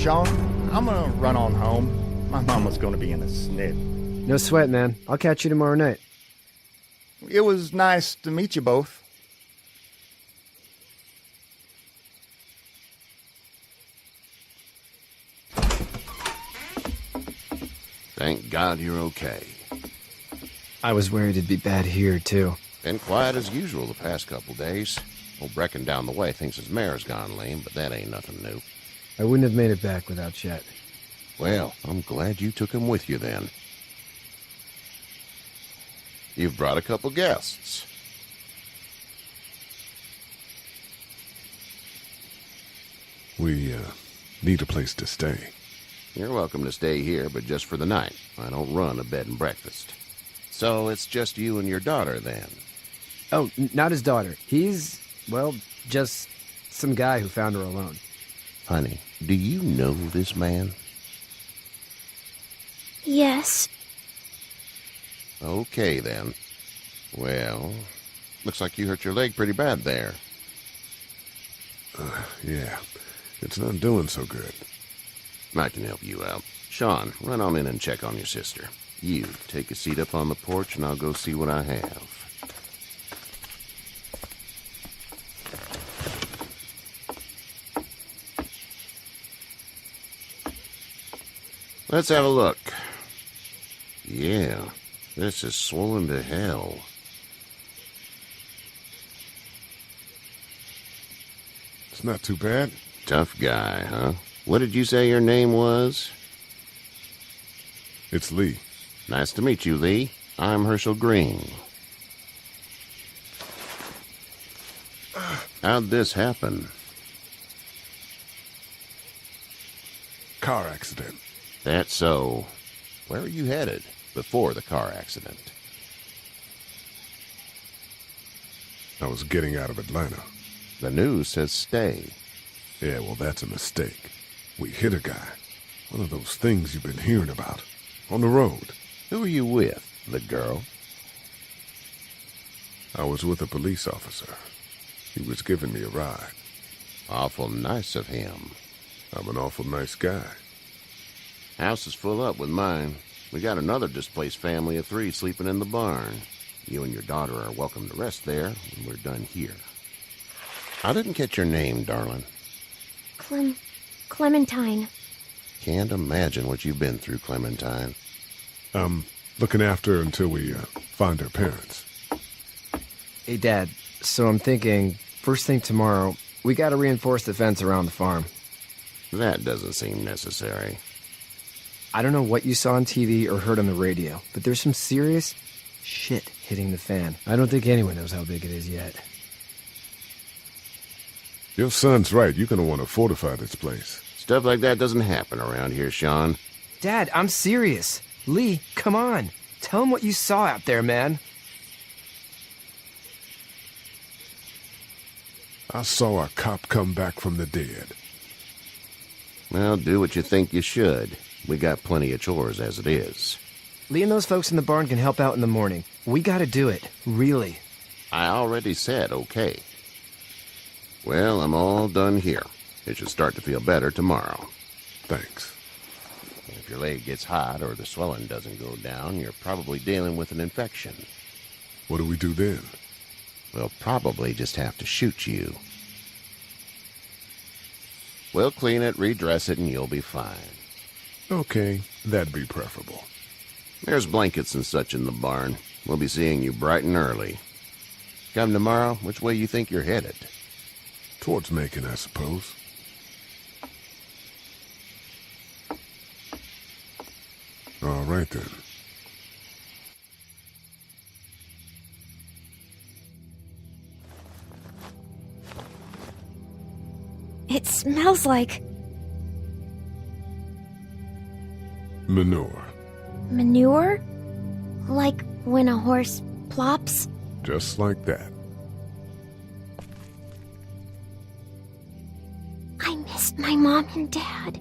Sean, I'm gonna run on home. My mama's gonna be in a snit. No sweat, man. I'll catch you tomorrow night. It was nice to meet you both. Thank God you're okay. I was worried it'd be bad here, too. Been quiet as usual the past couple days. Old Brecken down the way thinks his mare's gone lame, but that ain't nothing new. I wouldn't have made it back without Chet. Well, I'm glad you took him with you then. You've brought a couple guests. We, need a place to stay. You're welcome to stay here, but just for the night. I don't run a bed and breakfast. So it's just you and your daughter, then? Oh, not his daughter. He's, well, just some guy who found her alone. Honey, do you know this man? Yes. Okay, then. Well, looks like you hurt your leg pretty bad there. Yeah. It's not doing so good. I can help you out. Sean, run on in and check on your sister. You, take a seat up on the porch and I'll go see what I have. Let's have a look. Yeah, this is swollen to hell. It's not too bad. Tough guy, huh? What did you say your name was? It's Lee. Nice to meet you, Lee. I'm Herschel Green. How'd this happen? Car accident. That's so. Where were you headed before the car accident? I was getting out of Atlanta. The news says stay. Yeah, well, that's a mistake. We hit a guy. One of those things you've been hearing about. On the road. Who are you with? The girl? I was with a police officer. He was giving me a ride. Awful nice of him. I'm an awful nice guy. House is full up with mine. We got another displaced family of 3 sleeping in the barn. You and your daughter are welcome to rest there when we're done here. I didn't catch your name, darling. Clementine. Can't imagine what you've been through, Clementine. I'm looking after her until we find her parents. Hey, Dad, so I'm thinking, first thing tomorrow, we gotta reinforce the fence around the farm. That doesn't seem necessary. I don't know what you saw on TV or heard on the radio, but there's some serious shit hitting the fan. I don't think anyone knows how big it is yet. Your son's right. You're gonna want to fortify this place. Stuff like that doesn't happen around here, Sean. Dad, I'm serious. Lee, come on. Tell him what you saw out there, man. I saw a cop come back from the dead. Well, do what you think you should. We got plenty of chores as it is. Lee and those folks in the barn can help out in the morning. We gotta do it. Really. I already said okay. Well, I'm all done here. It should start to feel better tomorrow. Thanks. If your leg gets hot or the swelling doesn't go down, you're probably dealing with an infection. What do we do then? We'll probably just have to shoot you. We'll clean it, redress it, and you'll be fine. Okay, that'd be preferable. There's blankets and such in the barn. We'll be seeing you bright and early. Come tomorrow, which way you think you're headed? Towards Macon, I suppose. All right, then. It smells like Manure. manure? Like when a horse plops? Just like that. I missed my mom and dad.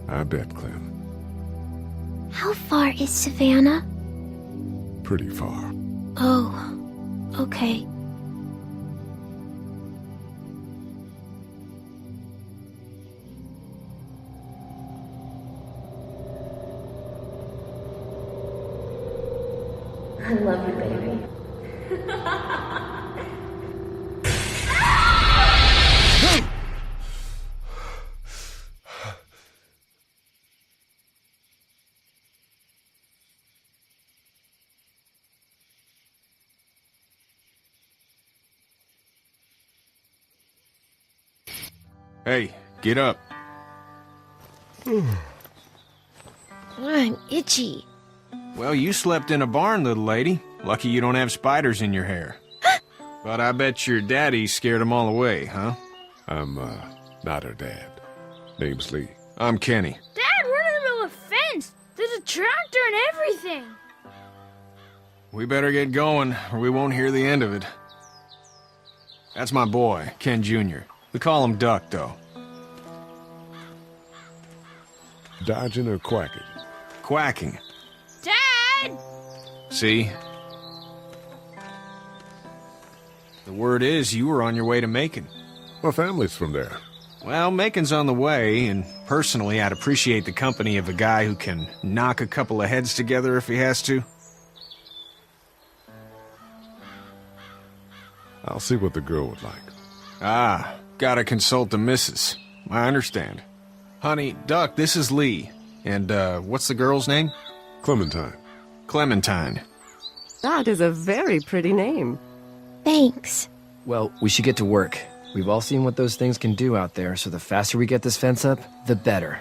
I bet, Clem. How far is Savannah? Pretty far. Oh, okay. I love you, baby. Hey, get up. I'm itchy. Well, you slept in a barn, little lady. Lucky you don't have spiders in your hair. But I bet your daddy scared them all away, huh? I'm, not her dad. Name's Lee. I'm Kenny. Dad, we're in the middle of a fence. There's a tractor and everything. We better get going, or we won't hear the end of it. That's my boy, Ken Jr. We call him Duck, though. Dodging or quacking? Quacking. Dad! See? The word is you were on your way to Macon. My family's from there. Well, Macon's on the way, and personally, I'd appreciate the company of a guy who can knock a couple of heads together if he has to. I'll see what the girl would like. Ah, gotta consult the missus. I understand. Honey, Duck, this is Lee. And, what's the girl's name? Clementine. Clementine. That is a very pretty name. Thanks. Well, we should get to work. We've all seen what those things can do out there, so the faster we get this fence up, the better.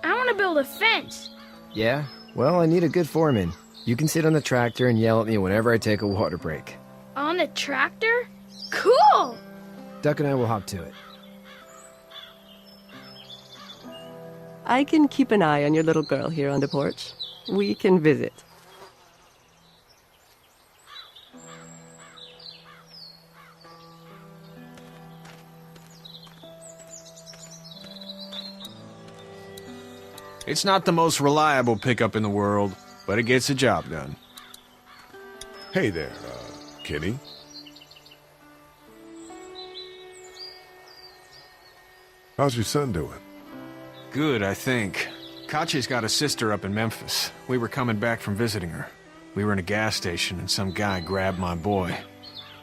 I want to build a fence. Yeah? Well, I need a good foreman. You can sit on the tractor and yell at me whenever I take a water break. On the tractor? Cool! Duck and I will hop to it. I can keep an eye on your little girl here on the porch. We can visit. It's not the most reliable pickup in the world, but it gets the job done. Hey there, Kenny. How's your son doing? Good, I think. Katya's got a sister up in Memphis. We were coming back from visiting her. We were in a gas station and some guy grabbed my boy.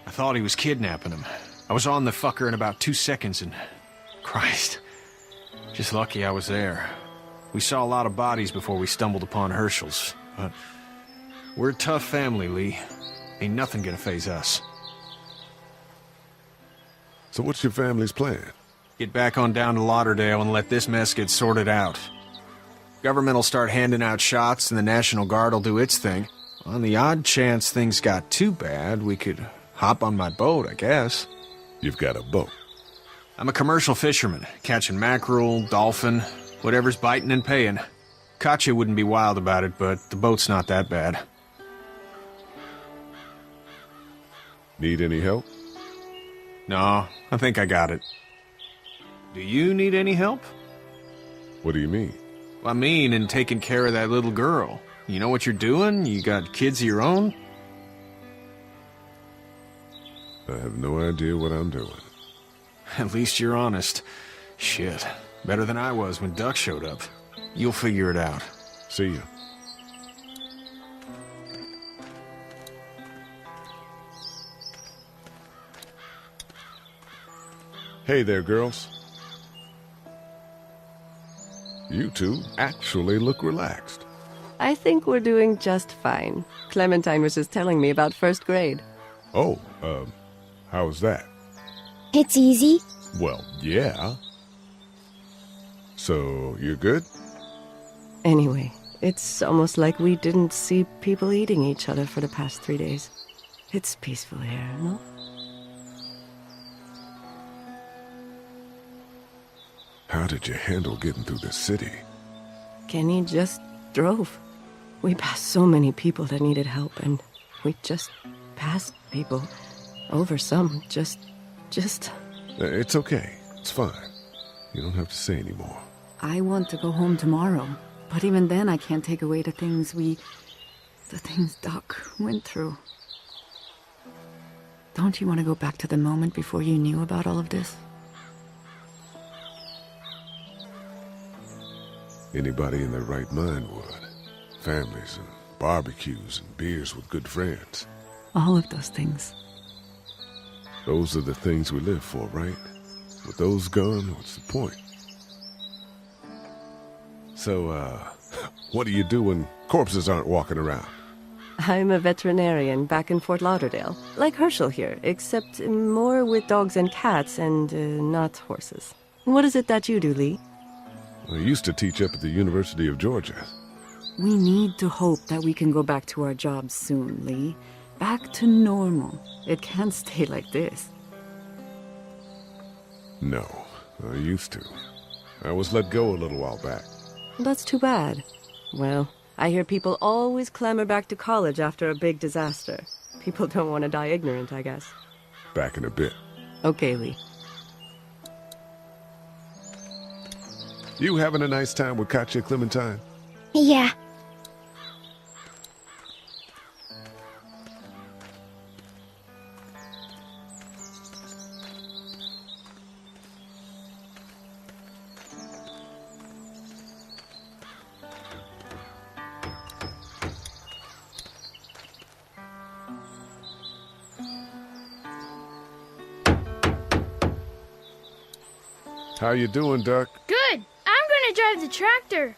I thought he was kidnapping him. I was on the fucker in about 2 seconds and... Christ. Just lucky I was there. We saw a lot of bodies before we stumbled upon Herschel's, but... We're a tough family, Lee. Ain't nothing gonna faze us. So what's your family's plan? Get back on down to Lauderdale and let this mess get sorted out. Government will start handing out shots and the National Guard will do its thing. On the odd chance things got too bad, we could hop on my boat, I guess. You've got a boat. I'm a commercial fisherman, catching mackerel, dolphin, whatever's biting and paying. Katya wouldn't be wild about it, but the boat's not that bad. Need any help? No, I think I got it. Do you need any help? What do you mean? I mean, in taking care of that little girl. You know what you're doing? You got kids of your own? I have no idea what I'm doing. At least you're honest. Shit. Better than I was when Duck showed up. You'll figure it out. See ya. Hey there, girls. You two actually look relaxed. I think we're doing just fine. Clementine was just telling me about first grade. Oh, how was that? It's easy. Well, yeah. So, you're good? Anyway, it's almost like we didn't see people eating each other for the past 3 days. It's peaceful here, no? How did you handle getting through the city? Kenny just drove. We passed so many people that needed help, and we just passed people. Over some, just... It's okay. It's fine. You don't have to say anymore. I want to go home tomorrow, but even then I can't take away the things Doc went through. Don't you want to go back to the moment before you knew about all of this? Anybody in their right mind would. Families and barbecues and beers with good friends. All of those things. Those are the things we live for, right? With those gone, what's the point? So, what do you do when corpses aren't walking around? I'm a veterinarian back in Fort Lauderdale. Like Herschel here, except more with dogs and cats and not horses. What is it that you do, Lee? I used to teach up at the University of Georgia. We need to hope that we can go back to our jobs soon, Lee. Back to normal. It can't stay like this. No, I used to. I was let go a little while back. That's too bad. Well, I hear people always clamor back to college after a big disaster. People don't want to die ignorant, I guess. Back in a bit. Okay, Lee. You having a nice time with Katya, Clementine? Yeah. How you doing, Duck? Good. I'm gonna drive the tractor.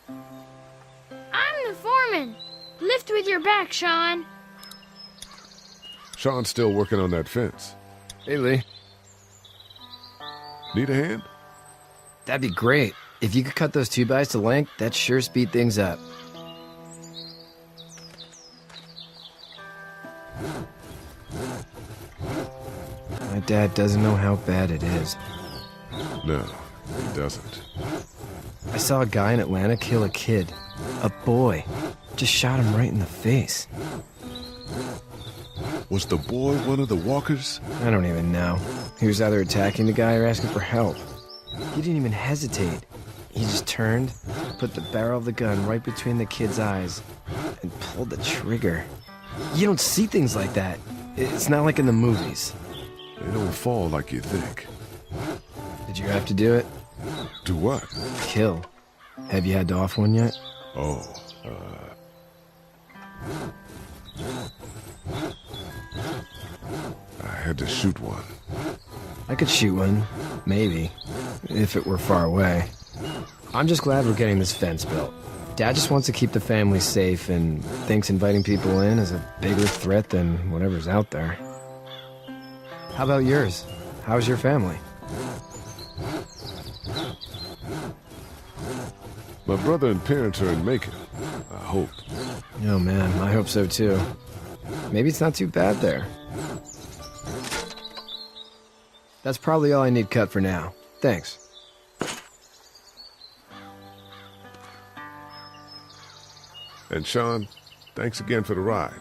I'm the foreman. Lift with your back, Sean. Sean's still working on that fence. Hey, Lee. Need a hand? That'd be great. If you could cut those 2x to length, that'd sure speed things up. My dad doesn't know how bad it is. No, he doesn't. I saw a guy in Atlanta kill a kid. A boy. Just shot him right in the face. Was the boy one of the walkers? I don't even know. He was either attacking the guy or asking for help. He didn't even hesitate. He just turned, put the barrel of the gun right between the kid's eyes, and pulled the trigger. You don't see things like that. It's not like in the movies. They don't fall like you think. Did you have to do it? Do what? Kill. Have you had to off one yet? Oh, I had to shoot one. I could shoot one. Maybe. If it were far away. I'm just glad we're getting this fence built. Dad just wants to keep the family safe and thinks inviting people in is a bigger threat than whatever's out there. How about yours? How's your family? My brother and parents are in Macon. I hope. Oh man, I hope so too. Maybe it's not too bad there. That's probably all I need cut for now. Thanks. And Sean, thanks again for the ride.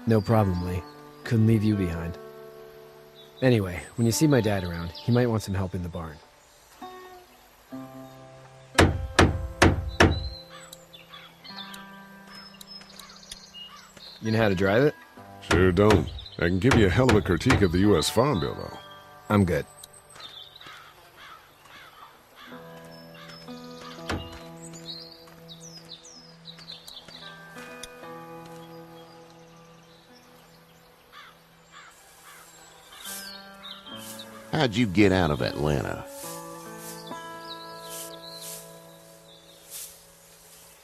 No problem, Lee. Couldn't leave you behind. Anyway, when you see my dad around, he might want some help in the barn. You know how to drive it? Sure don't. I can give you a hell of a critique of the U.S. Farm Bill, though. I'm good. How'd you get out of Atlanta?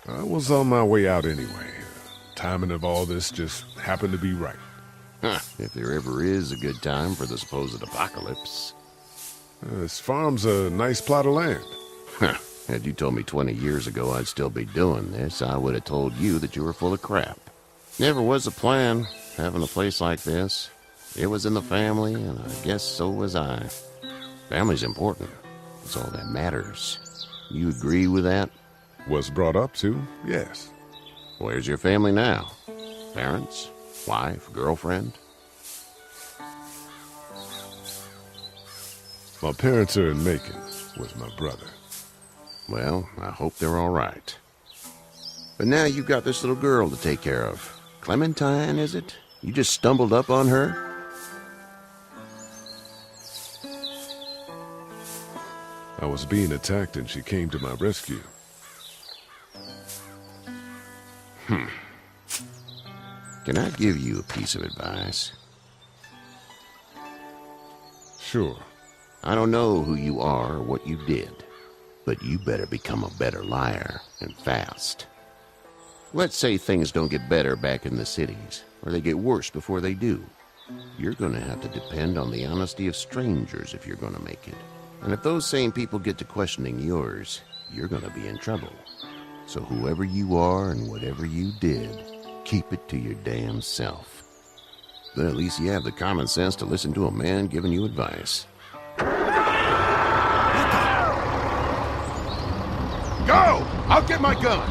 I was on my way out anyway. Timing of all this just happened to be right. Huh, if there ever is a good time for the supposed apocalypse. This farm's a nice plot of land. Huh, had you told me 20 years ago I'd still be doing this, I would have told you that you were full of crap. Never was a plan, having a place like this. It was in the family, and I guess so was I. Family's important. It's all that matters. You agree with that? Was brought up to, yes. Where's your family now? Parents? Wife? Girlfriend? My parents are in Macon with my brother. Well, I hope they're all right. But now you've got this little girl to take care of. Clementine, is it? You just stumbled up on her? I was being attacked and she came to my rescue. Can I give you a piece of advice? Sure. I don't know who you are or what you did, but you better become a better liar, and fast. Let's say things don't get better back in the cities, or they get worse before they do. You're gonna have to depend on the honesty of strangers if you're gonna make it. And if those same people get to questioning yours, you're gonna be in trouble. So whoever you are and whatever you did, keep it to your damn self. Then at least you have the common sense to listen to a man giving you advice. Go! I'll get my gun!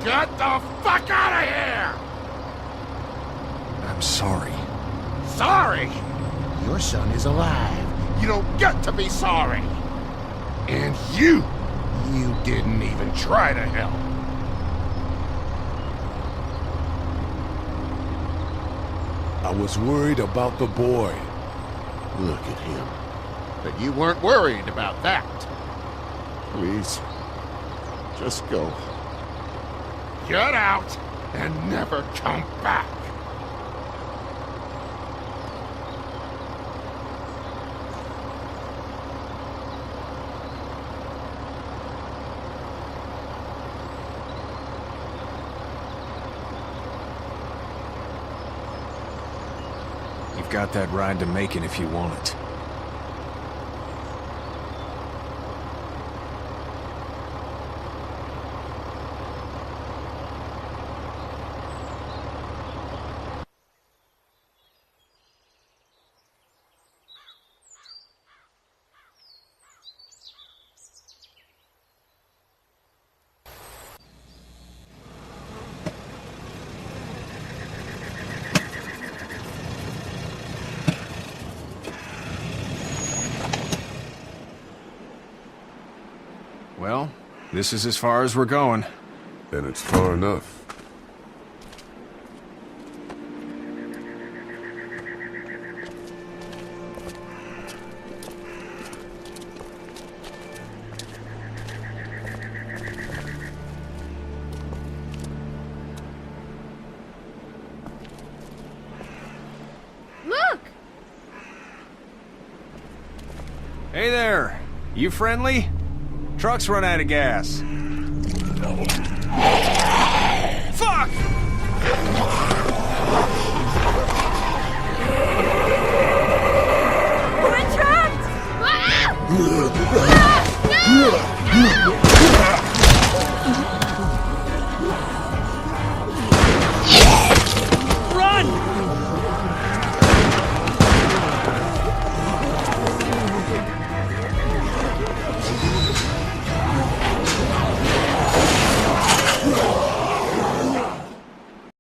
Get the fuck out of here! I'm sorry. Sorry? Your son is alive. You don't get to be sorry. And you didn't even try to help. I was worried about the boy. Look at him. But you weren't worried about that. Please, just go. Get out and never come back. You've got that ride to Macon if you want it. Well, this is as far as we're going. And it's far enough. Look! Hey there! You friendly? Truck's run out of gas.